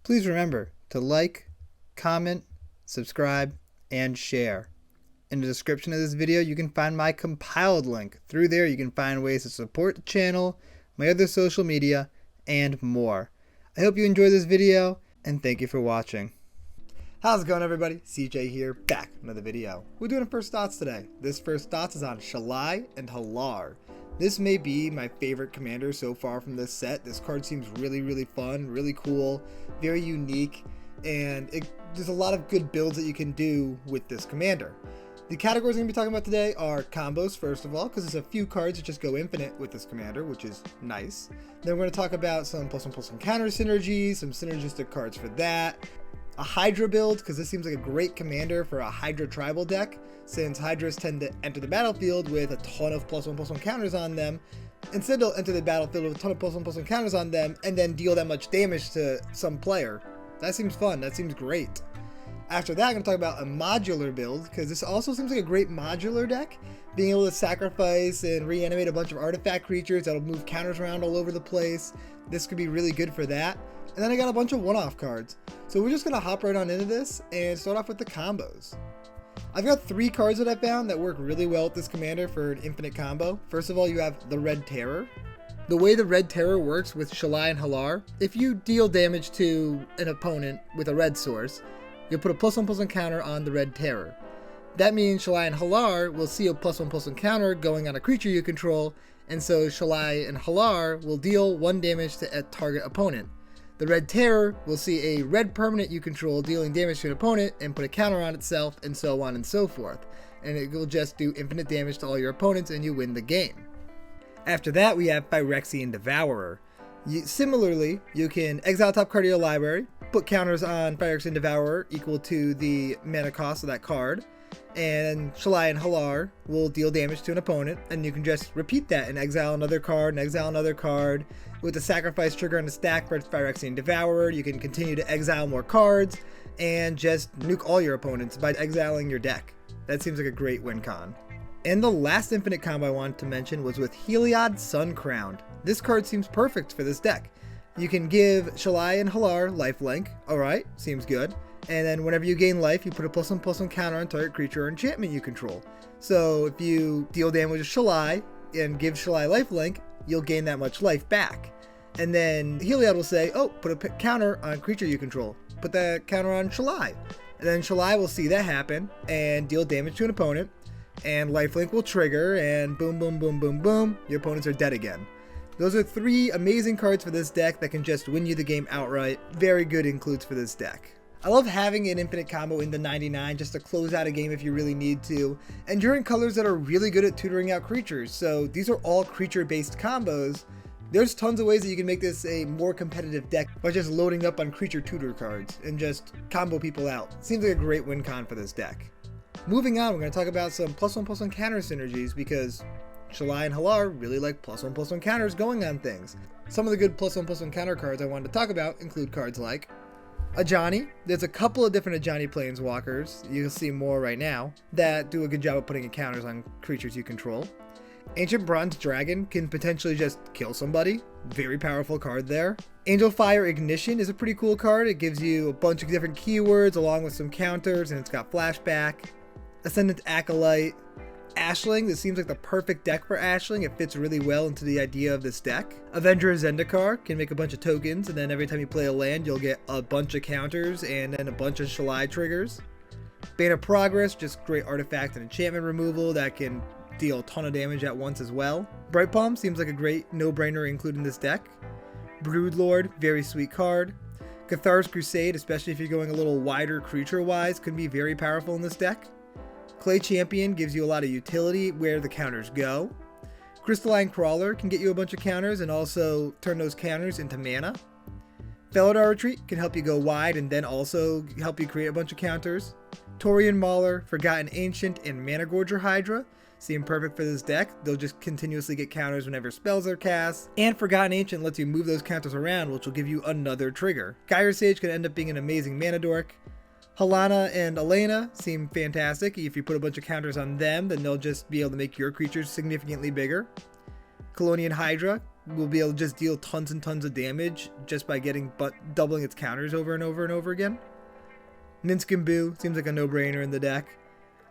Please remember to like, comment, subscribe, and share. In the description of this video, you can find my compiled link. Through there, you can find ways to support the channel, my other social media, and more. I hope you enjoyed this video, and thank you for watching. How's it going, everybody? CJ here, back with another video. We're doing a first thoughts today. This first thoughts is on Shalai and Hallar. This may be my favorite commander so far from this set. This card seems really fun, really cool, very unique, and there's a lot of good builds that you can do with this commander. The categories I'm going to be talking about today are combos, first of all, because there's a few cards that just go infinite with this commander, which is nice. Then we're going to talk about some +1/+1 counter synergies, some synergistic cards for that. A Hydra build, because this seems like a great commander for a Hydra tribal deck, since Hydras tend to enter the battlefield with a ton of +1/+1 counters on them. Instead, they'll enter the battlefield with a ton of +1/+1 counters on them and then deal that much damage to some player. That seems fun. That seems great. After that, I'm going to talk about a modular build, because this also seems like a great modular deck. Being able to sacrifice and reanimate a bunch of artifact creatures that'll move counters around all over the place. This could be really good for that. And then I got a bunch of one-off cards. So we're just going to hop right on into this and start off with the combos. I've got 3 cards that I found that work really well with this commander for an infinite combo. First of all, you have the Red Terror. The way the Red Terror works with Shalai and Hallar, if you deal damage to an opponent with a red source, you'll put a +1/+1 counter on the Red Terror. That means Shalai and Hallar will see a +1/+1 counter going on a creature you control, and so Shalai and Hallar will deal 1 damage to a target opponent. The Red Terror will see a red permanent you control dealing damage to an opponent and put a counter on itself, and so on and so forth. And it will just do infinite damage to all your opponents and you win the game. After that, we have Phyrexian Devourer. Similarly, you can exile top card of your library, put counters on Phyrexian Devourer equal to the mana cost of that card, and Shalai and Hallar will deal damage to an opponent, and you can just repeat that and exile another card and exile another card. With the sacrifice trigger on the stack for Phyrexian Devourer, you can continue to exile more cards and just nuke all your opponents by exiling your deck. That seems like a great win con. And the last infinite combo I wanted to mention was with Heliod Suncrowned. This card seems perfect for this deck. You can give Shalai and Hallar lifelink, alright, seems good. And then whenever you gain life, you put a +1/+1 counter on target creature or enchantment you control. So if you deal damage to Shalai and give Shalai lifelink, you'll gain that much life back. And then Heliod will say, oh, put a counter on creature you control. Put that counter on Shalai. And then Shalai will see that happen and deal damage to an opponent. And lifelink will trigger, and boom, boom, boom, boom, boom, your opponents are dead again. Those are 3 amazing cards for this deck that can just win you the game outright. Very good includes for this deck. I love having an infinite combo in the 99 just to close out a game if you really need to. And you're in colors that are really good at tutoring out creatures, so these are all creature-based combos. There's tons of ways that you can make this a more competitive deck by just loading up on creature tutor cards and just combo people out. Seems like a great win con for this deck. Moving on, we're going to talk about some +1/+1 counter synergies, because Shalai and Hallar really like +1/+1 counters going on things. Some of the good +1/+1 counter cards I wanted to talk about include cards like Ajani. There's a couple of different Ajani planeswalkers, you'll see more right now, that do a good job of putting counters on creatures you control. Ancient Bronze Dragon can potentially just kill somebody. Very powerful card there. Angel Fire Ignition is a pretty cool card. It gives you a bunch of different keywords along with some counters, and it's got flashback. Ascendant Acolyte. Ashling, this seems like the perfect deck for Ashling. It fits really well into the idea of this deck. Avenger Zendikar can make a bunch of tokens, and then every time you play a land, you'll get a bunch of counters and then a bunch of Shalai triggers. Bane of Progress, just great artifact and enchantment removal that can deal a ton of damage at once as well. Bright Palm seems like a great no-brainer include in this deck. Broodlord, very sweet card. Cathar's Crusade, especially if you're going a little wider creature-wise, could be very powerful in this deck. Clay Champion gives you a lot of utility where the counters go. Crystalline Crawler can get you a bunch of counters and also turn those counters into mana. Felidar Retreat can help you go wide and then also help you create a bunch of counters. Taurian Mauler, Forgotten Ancient, and Mana Gorger Hydra seem perfect for this deck. They'll just continuously get counters whenever spells are cast. And Forgotten Ancient lets you move those counters around, which will give you another trigger. Gyre Sage can end up being an amazing mana dork. Halana and Elena seem fantastic. If you put a bunch of counters on them, then they'll just be able to make your creatures significantly bigger. Colonian Hydra will be able to just deal tons and tons of damage just by doubling its counters over and over and over again. Minsc Boo seems like a no-brainer in the deck.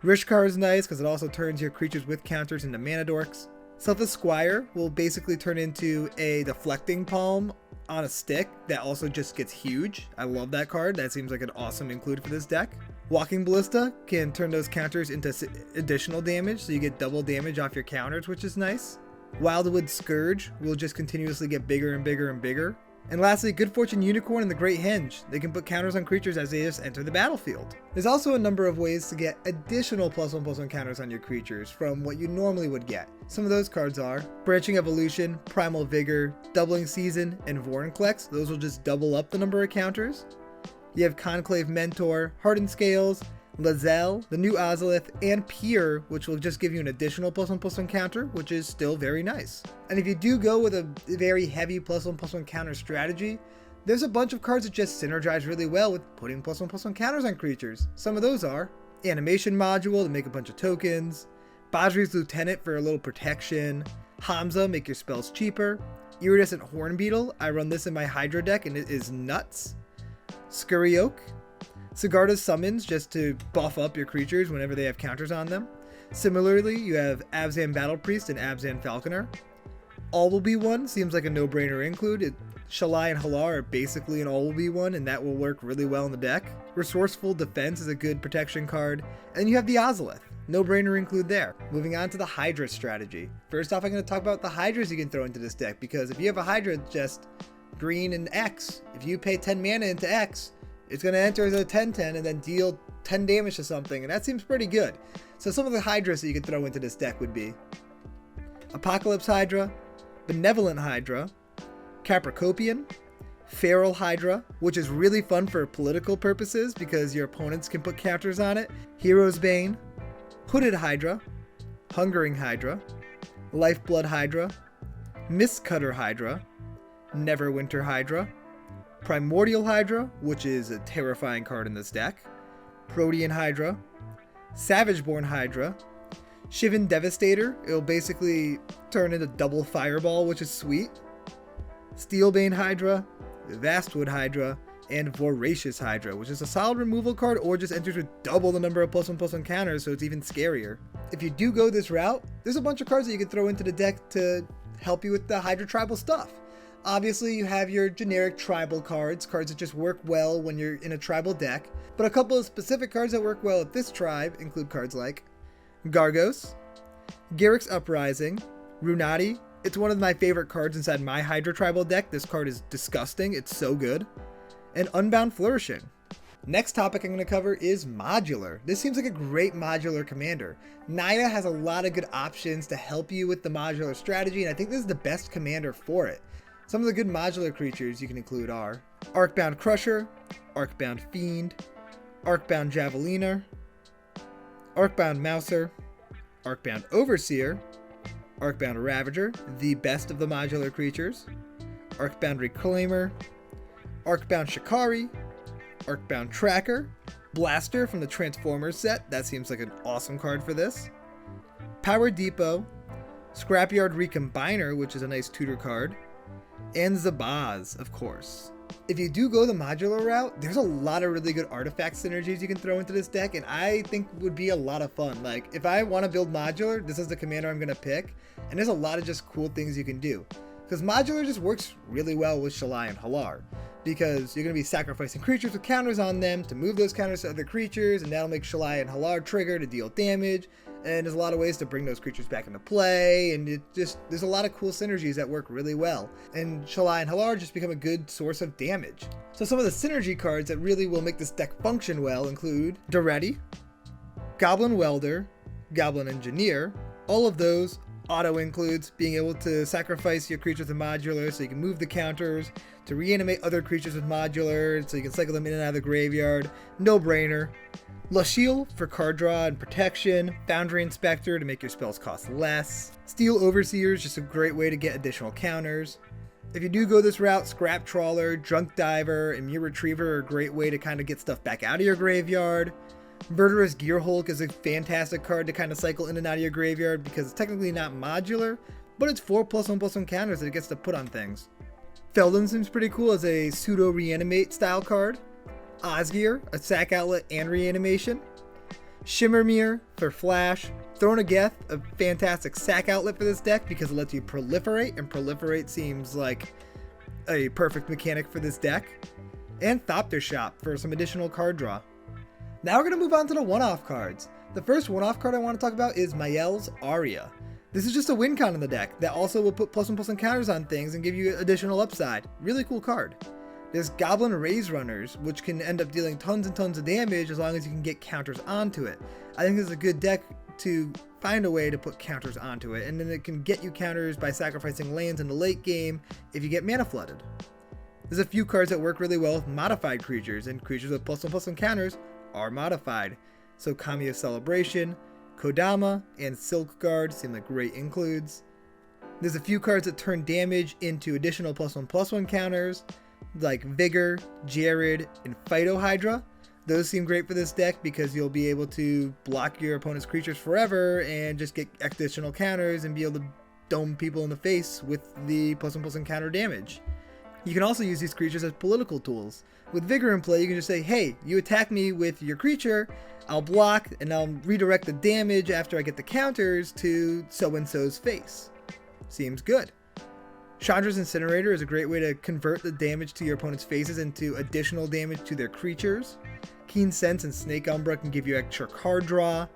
Rishkar is nice because it also turns your creatures with counters into mana dorks. Selfless Squire will basically turn into a deflecting palm on a stick that also just gets huge. I love that card. That seems like an awesome include for this deck. Walking Ballista can turn those counters into additional damage, so you get double damage off your counters, which is nice. Wildwood Scourge will just continuously get bigger and bigger and bigger. And lastly, Good Fortune Unicorn and the Great Henge. They can put counters on creatures as they just enter the battlefield. There's also a number of ways to get additional +1/+1 counters on your creatures from what you normally would get. Some of those cards are Branching Evolution, Primal Vigor, Doubling Season, and Vorinclex. Those will just double up the number of counters. You have Conclave Mentor, Hardened Scales, Lae'zel, the new Ozolith, and Pier, which will just give you an additional +1/+1 counter, which is still very nice. And if you do go with a very heavy +1/+1 counter strategy, there's a bunch of cards that just synergize really well with putting +1/+1 counters on creatures. Some of those are Animation Module to make a bunch of tokens, Bajri's Lieutenant for a little protection, Hamza, make your spells cheaper, Iridescent Hornbeetle, I run this in my Hydra deck and it is nuts, Scurry Oak, Sigarda's Summons just to buff up your creatures whenever they have counters on them. Similarly, you have Abzan Battle Priest and Abzan Falconer. All Will Be One seems like a no-brainer include. Shalai and Hallar are basically an All Will Be One, and that will work really well in the deck. Resourceful Defense is a good protection card. And you have the Ozolith. No-brainer include there. Moving on to the Hydra strategy. First off, I'm going to talk about the Hydras you can throw into this deck, because if you have a Hydra just green and X, if you pay 10 mana into X, it's going to enter as a 10/10 and then deal 10 damage to something, and that seems pretty good. So some of the Hydras that you could throw into this deck would be Apocalypse Hydra, Benevolent Hydra, Capricopian, Feral Hydra, which is really fun for political purposes because your opponents can put counters on it, Hero's Bane, Hooded Hydra, Hungering Hydra, Lifeblood Hydra, Mistcutter Hydra, Neverwinter Hydra, Primordial Hydra, which is a terrifying card in this deck, Protean Hydra, Savageborn Hydra, Shivan Devastator, it'll basically turn into double Fireball, which is sweet, Steelbane Hydra, Vastwood Hydra, and Voracious Hydra, which is a solid removal card or just enters with double the number of +1/+1 counters, so it's even scarier. If you do go this route, there's a bunch of cards that you can throw into the deck to help you with the Hydra tribal stuff. Obviously, you have your generic tribal cards that just work well when you're in a tribal deck, but a couple of specific cards that work well with this tribe include cards like Gargos, Garruk's Uprising, Runati. It's one of my favorite cards inside my Hydra tribal deck. This card is disgusting, it's so good. And Unbound Flourishing. Next topic I'm going to cover is Modular. This seems like a great modular commander. Naya has a lot of good options to help you with the modular strategy, and I think this is the best commander for it. Some of the good modular creatures you can include are Arcbound Crusher, Arcbound Fiend, Arcbound Javeliner, Arcbound Mouser, Arcbound Overseer, Arcbound Ravager, the best of the modular creatures, Arcbound Reclaimer, Arcbound Shikari, Arcbound Tracker, Blaster from the Transformers set, that seems like an awesome card for this, Power Depot, Scrapyard Recombiner, which is a nice tutor card, and Zabaz, of course. If you do go the modular route, there's a lot of really good artifact synergies you can throw into this deck, and I think would be a lot of fun. Like, if I want to build modular, this is the commander I'm going to pick, and there's a lot of just cool things you can do. Because modular just works really well with Shalai and Hallar, because you're going to be sacrificing creatures with counters on them to move those counters to other creatures, and that'll make Shalai and Hallar trigger to deal damage, and there's a lot of ways to bring those creatures back into play, and there's a lot of cool synergies that work really well, and Shalai and Hallar just become a good source of damage. So some of the synergy cards that really will make this deck function well include Daretti, Goblin Welder, Goblin Engineer. All of those auto includes being able to sacrifice your creatures with modular so you can move the counters, to reanimate other creatures with modular so you can cycle them in and out of the graveyard. No brainer. Lashiel for card draw and protection, Foundry Inspector to make your spells cost less, Steel Overseer is just a great way to get additional counters. If you do go this route, Scrap Trawler, Drunk Diver, and Mere Retriever are a great way to kind of get stuff back out of your graveyard. Murderous Gearhulk is a fantastic card to kind of cycle in and out of your graveyard because it's technically not modular, but it's 4 +1/+1 counters that it gets to put on things. Feldon seems pretty cool as a pseudo reanimate style card. Osgear, a sack outlet and reanimation. Shimmermere for flash. Thronageth, a fantastic sack outlet for this deck because it lets you proliferate, and proliferate seems like a perfect mechanic for this deck. And Thopter Shop for some additional card draw. Now we're going to move on to the one-off cards. The first one-off card I want to talk about is Mael's Aria. This is just a win con in the deck that also will put +1/+1 counters on things and give you additional upside. Really cool card. There's Goblin Raise Runners, which can end up dealing tons and tons of damage as long as you can get counters onto it. I think this is a good deck to find a way to put counters onto it, and then it can get you counters by sacrificing lands in the late game if you get mana flooded. There's a few cards that work really well with modified creatures, and creatures with +1/+1 counters are modified. So Kamiya Celebration, Kodama, and Silkguard seem like great includes. There's a few cards that turn damage into additional +1/+1 counters, like Vigor, Jared, and Phytohydra. Those seem great for this deck because you'll be able to block your opponent's creatures forever and just get additional counters and be able to dome people in the face with the +1/+1 counter damage. You can also use these creatures as political tools. With Vigor in play, you can just say, hey, you attack me with your creature, I'll block, and I'll redirect the damage after I get the counters to so-and-so's face. Seems good. Chandra's Incinerator is a great way to convert the damage to your opponent's faces into additional damage to their creatures. Keen Sense and Snake Umbra can give you extra card draw.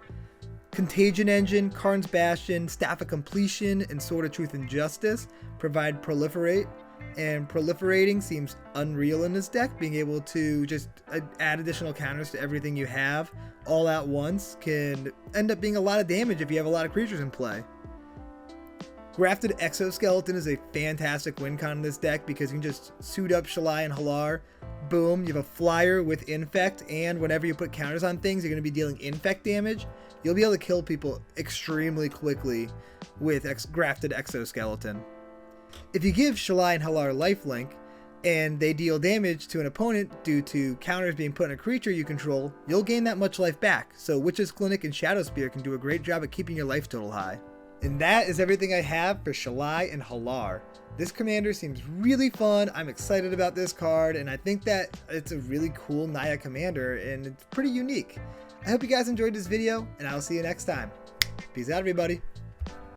Contagion Engine, Karn's Bastion, Staff of Completion, and Sword of Truth and Justice provide proliferate. And proliferating seems unreal in this deck. Being able to just add additional counters to everything you have all at once can end up being a lot of damage if you have a lot of creatures in play. Grafted Exoskeleton is a fantastic win con in this deck because you can just suit up Shalai and Hallar. Boom, you have a flyer with Infect, and whenever you put counters on things, you're going to be dealing Infect damage. You'll be able to kill people extremely quickly with Grafted Exoskeleton. If you give Shalai and Hallar lifelink, and they deal damage to an opponent due to counters being put on a creature you control, you'll gain that much life back. So Witch's Clinic and Shadow Spear can do a great job at keeping your life total high. And that is everything I have for Shalai and Hallar. This commander seems really fun. I'm excited about this card, and I think that it's a really cool Naya commander, and it's pretty unique. I hope you guys enjoyed this video, and I'll see you next time. Peace out, everybody.